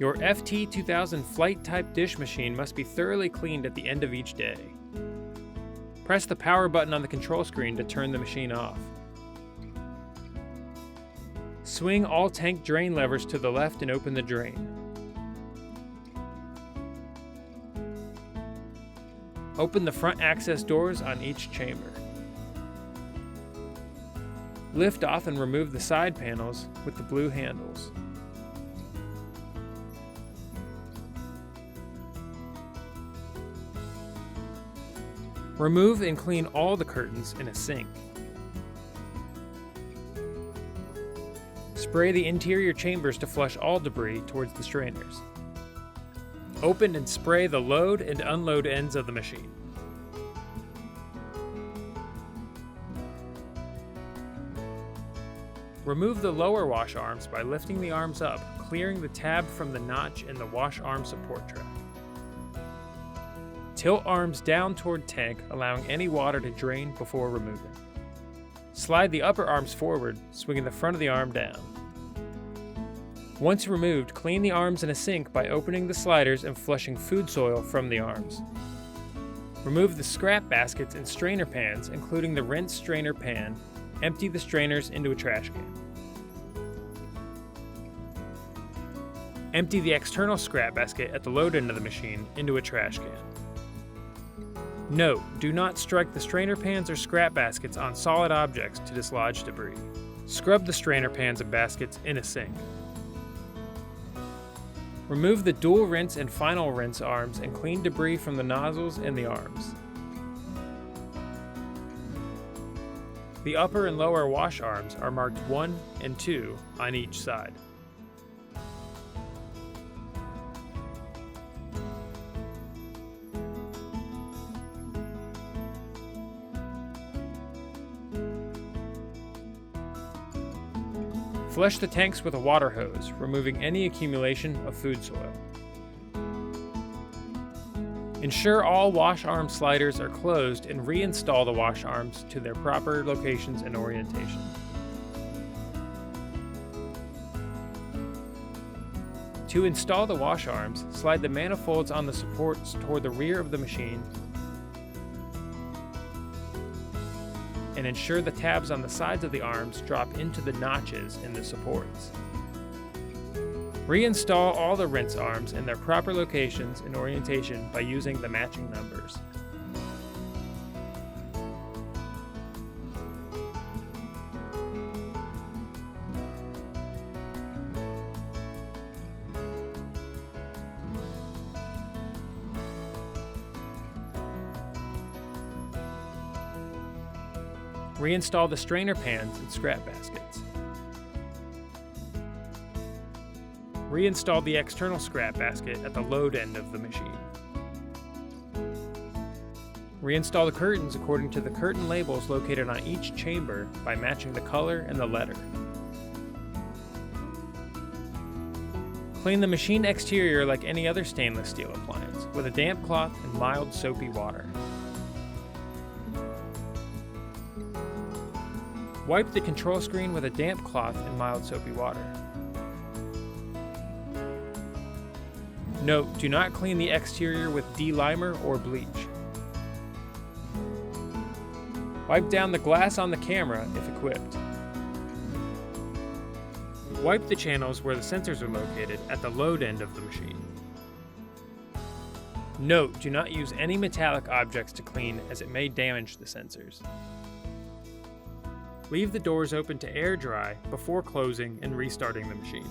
Your FT2000 flight-type dish machine must be thoroughly cleaned at the end of each day. Press the power button on the control screen to turn the machine off. Swing all tank drain levers to the left and open the drain. Open the front access doors on each chamber. Lift off and remove the side panels with the blue handles. Remove and clean all the curtains in a sink. Spray the interior chambers to flush all debris towards the strainers. Open and spray the load and unload ends of the machine. Remove the lower wash arms by lifting the arms up, clearing the tab from the notch in the wash arm support track. Tilt arms down toward tank, allowing any water to drain before removing. Slide the upper arms forward, swinging the front of the arm down. Once removed, clean the arms in a sink by opening the sliders and flushing food soil from the arms. Remove the scrap baskets and strainer pans, including the rinse strainer pan. Empty the strainers into a trash can. Empty the external scrap basket at the load end of the machine into a trash can. Note, do not strike the strainer pans or scrap baskets on solid objects to dislodge debris. Scrub the strainer pans and baskets in a sink. Remove the dual rinse and final rinse arms and clean debris from the nozzles and the arms. The upper and lower wash arms are marked 1 and 2 on each side. Flush the tanks with a water hose, removing any accumulation of food soil. Ensure all wash arm sliders are closed and reinstall the wash arms to their proper locations and orientation. To install the wash arms, slide the manifolds on the supports toward the rear of the machine and ensure the tabs on the sides of the arms drop into the notches in the supports. Reinstall all the rinse arms in their proper locations and orientation by using the matching numbers. Reinstall the strainer pans and scrap baskets. Reinstall the external scrap basket at the load end of the machine. Reinstall the curtains according to the curtain labels located on each chamber by matching the color and the letter. Clean the machine exterior like any other stainless steel appliance with a damp cloth and mild soapy water. Wipe the control screen with a damp cloth and mild soapy water. Note, do not clean the exterior with delimer or bleach. Wipe down the glass on the camera if equipped. Wipe the channels where the sensors are located at the load end of the machine. Note, do not use any metallic objects to clean as it may damage the sensors. Leave the doors open to air dry before closing and restarting the machine.